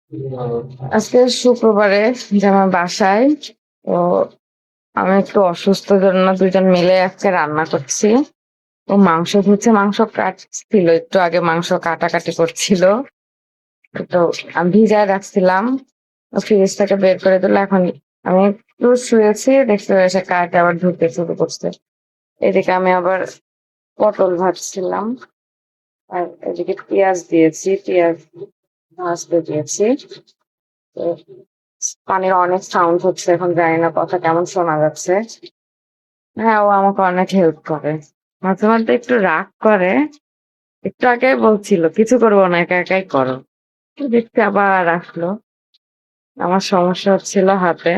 আজকে শুক্রবারে যে আমার বাসায়, তো আমি একটু অসুস্থ জন্য দুজন মিলে আজকে রান্না করছি। ও মাংস ধুচ্ছে, মাংস কাটছিল, একটু আগে মাংস কাটাকাটি করছিল। তো আমি ভিজায় রাখছিলাম, ফ্রিজ থেকে বের করে দিল। এখন আমি একটু শুয়েছি, দেখতে এসে কাট আবার ধুতে শুরু করছে। এদিকে আমি আবার পটল ভাজছিলাম, আর এদিকে পেঁয়াজ দিয়েছি, পেঁয়াজ ভাজতে দিয়েছি। তো পানির অনেক সাউন্ড হচ্ছে, এখন জানি না কথা কেমন শোনা যাচ্ছে। হ্যাঁ, ও আমাকে অনেক হেল্প করে, মাঝে মধ্যে একটু রাগ করে। একটু আগে বলছিল কিছু করবো না, একা একাই করো। তো দেখতে আবার আসলো। আমার সমস্যা হচ্ছিল হাতে।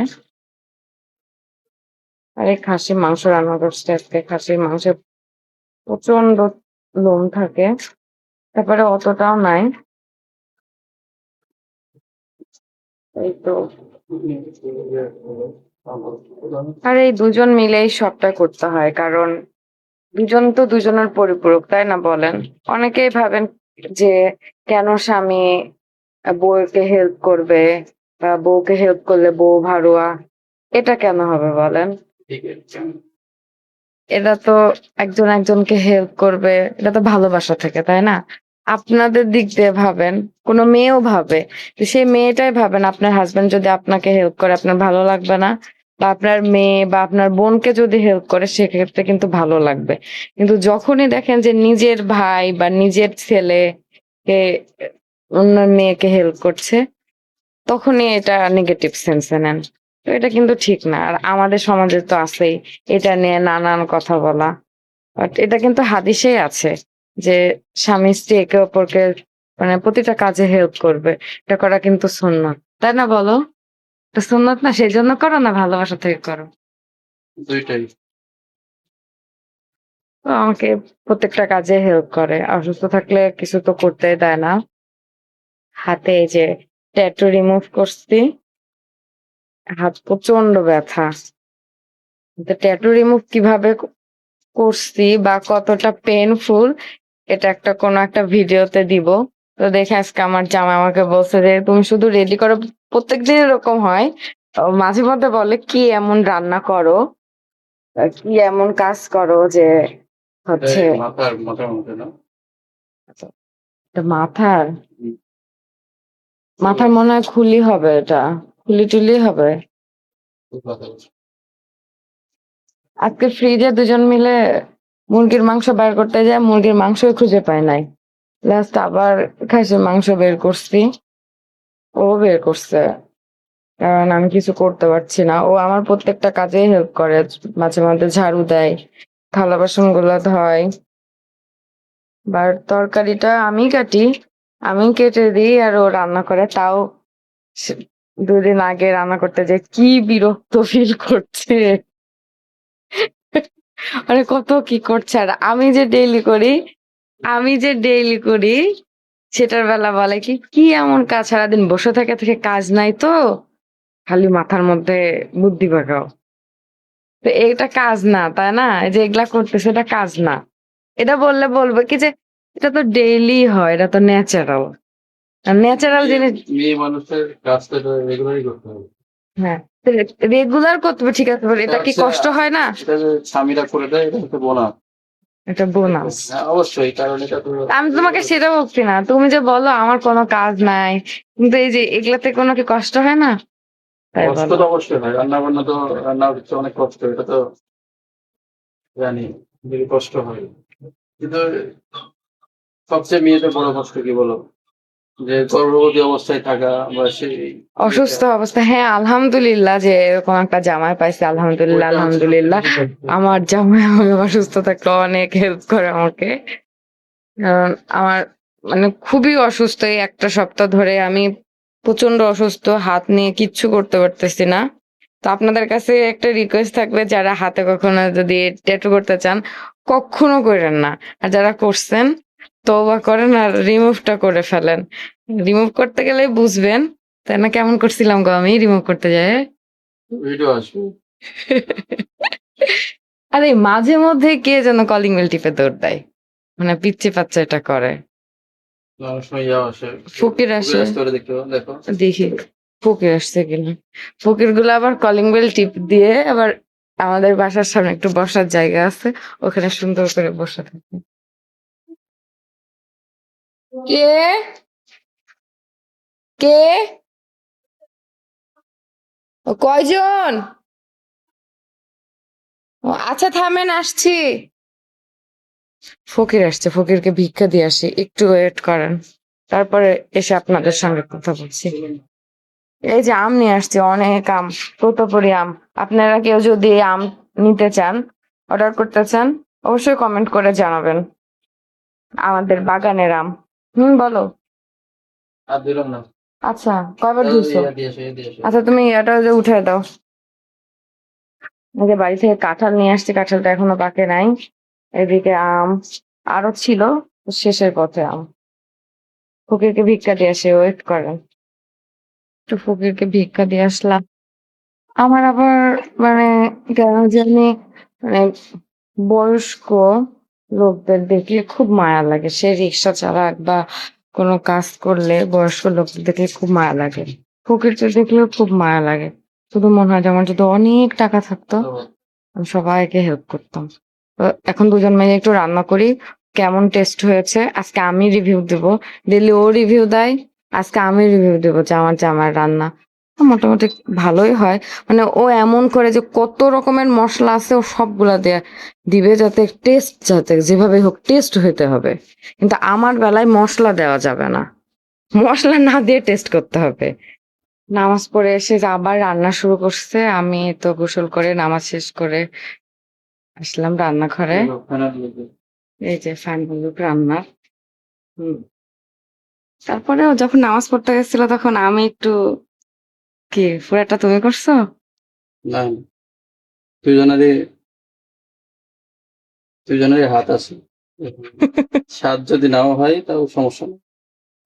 আর এই খাসির মাংস রান্না করছে আজকে। খাসির মাংসে প্রচন্ড লোম থাকে, তারপরে অতটাও নাই। এই তো। আর এই দুজন মিলেই সবটা করতে হয়, কারণ দুজন তো দুজনের পরিপূরক, তাই না বলেন? অনেকেই ভাবেন যে কেন স্বামী বউকে হেল্প করবে, বা বউকে হেল্প করলে বউ ভাড়ুয়া। এটা কেন হবে বলেন? এটা তো একজন একজনকে হেল্প করবে, এটা তো ভালোবাসা থেকে, তাই না? আপনাদের দিক দিয়ে ভাবেন, কোনো মেয়েও ভাবে, তো সেই মেয়েটাই ভাবেন আপনার হাজবেন্ড যদি আপনাকে হেল্প করে আপনার ভালো লাগবে না, বা আপনার মেয়ে বা আপনার বোনকে যদি হেল্প করে সেক্ষেত্রে কিন্তু ভালো লাগবে। কিন্তু যখনই দেখেন যে নিজের ভাই বা নিজের ছেলেকে অন্য মেয়েকে হেল্প করছে, তখনই এটা নেগেটিভ সেন্সে নেন। তো এটা কিন্তু ঠিক না। আর আমাদের সমাজে তো আছেই এটা নিয়ে নানান কথা বলা। বাট এটা কিন্তু হাদিসেই আছে যে স্বামী স্ত্রী একে অপরকে মানে প্রতিটা কাজে হেল্প করবে। এটা করা কিন্তু সুন্নাত, তাই না বলো? এটা সুন্নাত না, সেই জন্য করো না ভালোবাসা থেকে করো? দুইটাই। তো আমাকে প্রত্যেকটা কাজে হেল্প করে, অসুস্থ থাকলে কিছু তো করতে দেয় না। হাতে এই যে ট্যাটু রিমুভ করছি, হাত প্রচন্ড ব্যথা। ট্যাটু রিমুভ কিভাবে করছি বা কতটা পেইনফুল, এটা একটা কোনো একটা ভিডিওতে দিব। তো দেখে আজকে আমার জামাই আমাকে বলছে যে তুমি শুধু রেডি করো, প্রত্যেকদিন এরকম হয়। মাঝে মধ্যে বলে কি এমন রান্না করো, কি এমন কাজ করো যে হচ্ছে। মাথার মধ্যে না? এটা মাথার, হুম। মাথার মনে হয় খুলি হবে, এটা খুলি টুলি হবে। খুব কথা বলছো। আজকে ফ্রিজে দুজন মিলে মুরগির মাংস বের করতে যায়, মুরগির মাংসই খুঁজে পায় নাই। লাস্ট আবার খাসির মাংস বের করছি, ও বের করছে। কারণ আমি কিছু করতে পারছি না, ও আমার প্রত্যেকটা কাজে হেল্প করে। মাঝে মাঝে ঝাড়ু দেয়, থালা বাসন গুলা ধয়, বা তরকারিটা আমি কাটি, আমি কেটে দিই, আর ও রান্না করে। তাও সে- 2 দিন আগে রান্না করতে যে কি বিরক্ত ফিল করছে, মানে কত কি করছে। আর আমি যে ডেইলি করি সেটার বেলা বলে কি কি এমন কাজ, সারাদিন বসে থেকে থেকে কাজ নাই তো, খালি মাথার মধ্যে বুদ্ধি পাকাও। তো এটা কাজ না, তাই না? এই যে এগুলা করতেছে এটা কাজ না। এটা বললে বলবে কি যে এটা তো ডেইলি হয়, এটা তো ন্যাচারাল। ন্যাচারাল মেয়ে জিনিস। মেয়ে মানুষের কাজটা রেগুলারই করতে হবে। হ্যাঁ, রেগুলার করতে হবে, ঠিক আছে, but এটা এটা কি হচ্ছে কষ্ট হয় না? এটা যে স্বামীরা করে দেয় এটা হচ্ছে বোনাস। এটা বোনাস। হ্যাঁ, অবশ্যই, কারণ এটা তো আমি তোমাকে সেটা বলছি না, তুমি যে বলো আমার কোনো কাজ নাই, কিন্তু এই যে এগুলাতে কোনো কি কষ্ট হয় না? তাই কষ্ট বলো। তো অবশ্যই হয়। রান্না বান্না তো রান্না হচ্ছে অনেক কষ্ট, এটা তো জানি যে কষ্ট হয়। কিন্তু সবচেয়ে মেয়েদের বড় কষ্ট কি বলো? যে গর্ভবতী অবস্থায় থাকা বা সেই ইয়েটা, অসুস্থ অবস্থা, হ্যাঁ আলহামদুলিল্লাহ যে এরকম একটা জামাই পাইছি, আলহামদুলিল্লাহ ওইটা হচ্ছে আলহামদুলিল্লাহ। সবচেয়ে বেশি কষ্ট। আমার জামাই আমি অসুস্থ থাকলে অনেক হেল্প করে আমাকে। কারণ আমার মানে খুবই অসুস্থ, এই একটা সপ্তাহ ধরে আমি প্রচন্ড অসুস্থ, হাত নিয়ে কিচ্ছু করতে পারতেছি না। তো আপনাদের কাছে একটা রিকোয়েস্ট থাকবে, যারা হাতে কখনো যদি ট্যাটু করতে চান কখনো করেন না। আর যারা করছেন তওবা করেন আর রিমুভটা করে ফেলেন। রিমুভ করতে গেলে বুঝবেন, তাই না? কেমন করছিলাম গো আমি রিমুভ করতে যায়। ভিডিও আসবে। আরে মাঝে মধ্যে কে যেন কলিং বেল টিপে দৌড় দেয়, মানে পিচ্ছি বাচ্চা এটা করে। অনেক সময় ইয়া আসে, ফকির আসে। আসতে পারে, দেখতে পারো, দেখো। দেখি ফকির আসছে কিনা। ফকির গুলো আবার কলিং বেল টিপ দিয়ে আবার আমাদের বাসার সামনে একটু বসার জায়গা আছে, ওখানে সুন্দর করে বসে থাকে। কে কে ও কয়জন? ও আচ্ছা থামেন, আসছি। ফকির আসছে, ফকিরকে ভিক্ষা দিয়ে আসি, একটু ওয়েট করেন, তারপরে এসে আপনাদের সঙ্গে কথা বলছি। এই যে আম নিয়ে আসছি, অনেক আম, তোতাপুরি আম। আপনারা কেউ যদি আম নিতে চান, অর্ডার করতে চান, অবশ্যই কমেন্ট করে জানাবেন। আমাদের বাগানের আম। বলো। আর দিলাম না। আচ্ছা, কয়বার ধুইছো? ইয়া দিয়ে আসো, ইয়া দিয়ে আসো। আচ্ছা তুমি এটা যে উঠায় দাও। এই যে বাড়ি থেকে কাঁঠাল নিয়ে আসছি, কাঁঠালটা এখনো পাকে নাই। এদিকে আম আরো ছিল, শেষের পথে আম। ফকিরকে ভিক্ষা দিয়ে আসে, ওয়েট করেন। একটু ফকিরকে ভিক্ষা দিয়ে আসলাম। আমার আবার মানে কেন জানি মানে বয়স্ক লোকদের দেখলে খুব মায়া লাগে। সে রিক্সা চালাক বা কোনো কাজ করলে বয়স্ক লোকদের দেখলে খুব মায়া লাগে। ফকিরকে দেখলেও খুব মায়া লাগে। শুধু মনে হয় যে আমার যদি অনেক টাকা থাকতো, আমি সবাইকে হেল্প করতাম। তো এখন দুজন মিলে একটু রান্না করি। কেমন টেস্ট হয়েছে আজকে আমি রিভিউ দেব। ডেলি ও রিভিউ দেয়, আজকে আমি রিভিউ দেবো যে আমার জামার রান্না মোটামুটি ভালোই হয়। মানে ও এমন করে যে কত রকমের মশলা আছে ও সবগুলা দিবে, যাতে টেস্ট, যাতে যেভাবে হোক টেস্ট হইতে হবে। কিন্তু আমার বেলায় মশলা দেওয়া যাবে না, মশলা না দিয়ে টেস্ট করতে হবে। নামাজ পড়ে এসে যে আবার রান্না শুরু করছে। আমি তো গোসল করে নামাজ শেষ করে আসলাম রান্নাঘরে। এই যে ফাইনাল রান্না। হম তারপরে ও যখন নামাজ পড়তে গেছিল তখন আমি একটু, কি পুরাটা তুমি করছো? না, দুজনেরই দুজনেরই হাত আছে। স্বাদ যদি নাও হয় তাও সমস্যা নেই,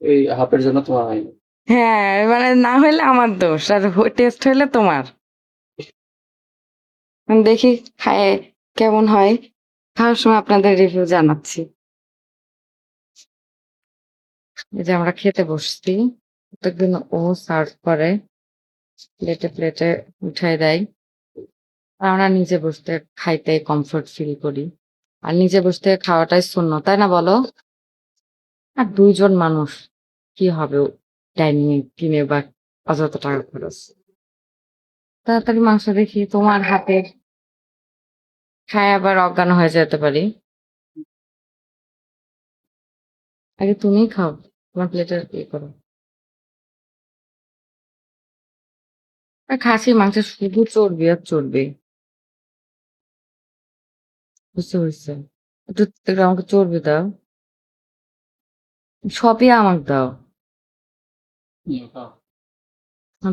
এই হাফের জন্য তোমার হয়নি। হ্যাঁ, মানে না হইলে আমার দোষ, আর টেস্ট হইলে তোমার। আমি দেখি খায় কেমন হয়, খাওয়ার সময় আপনাদের রিভিউ জানাচ্ছি। এই যে আমরা খেতে বসছি, প্রত্যেকদিন ও সার্ভ করে, প্লেটে প্লেটে উঠাই দেয়। আর আমরা নিজে বসতে খাইতে কমফোর্ট ফিল করি। আর নিজে বসতে খাওয়াটাই সুন্নত, তাই না বলো? আর দুইজন মানুষ কি হবে ডাইনিং কিনে বা অযথা টাকা খরচ। তাড়াতাড়ি মাংস দেখি তোমার হাতে, খায় আবার অজ্ঞান হয়ে যেতে পারি। আগে তুমি খাও, তোমার প্লেটে ইয়ে করো। আর খাসি মাংস শুধু চর্বি আর চর্বি, বুঝতে হয়েছে। একটু একটু আমাকে চর্বি দাও, সবই আমাকে দাও।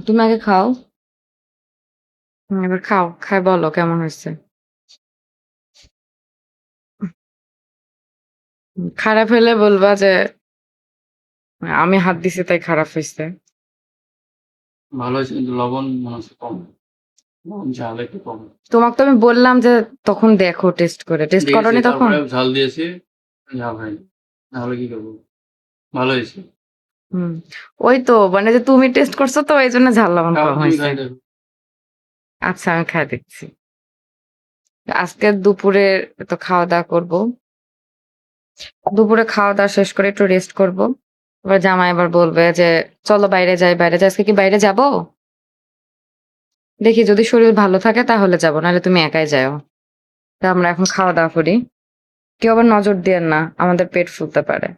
তুমি আগে খাও। এবার খাও, খাই বলো কেমন হয়েছে। খারাপ হলে বলবা যে আমি হাত দিছি তাই খারাপ হয়েছে। ভালো হয়েছে, কিন্তু লবণ মনে হচ্ছে কম, লবণ ঝাল একটু কম। তোমাকে তো আমি বললাম যে তখন দেখো, টেস্ট করে, টেস্ট দিয়েছি, করনি তখন? তারপরে ঝাল দিয়েছি, ঝাল হয়নি, নাহলে কি করবো। ভালো হয়েছে। হুম, ওই তো মানে যে তুমি টেস্ট করছো তো এই জন্য ঝাল লবণ খাও, কম তুমি হয়েছে। খাই দেখো। আচ্ছা আমি খাই দেখছি। আজকে দুপুরে তো খাওয়া দাওয়া করবো, দুপুরে খাওয়া দাওয়া শেষ করে একটু রেস্ট করব। এবার জামাই এবার বলবে যে চলো বাইরে যাই, বাইরে যাই। আজকে কি বাইরে যাব? দেখি যদি শরীর ভালো থাকে তাহলে যাবো, নাহলে তুমি একাই যাও। তা আমরা এখন খাওয়া দাওয়া করি। কেউ আবার নজর দিয়েন না, আমাদের পেট ফুলতে পারে।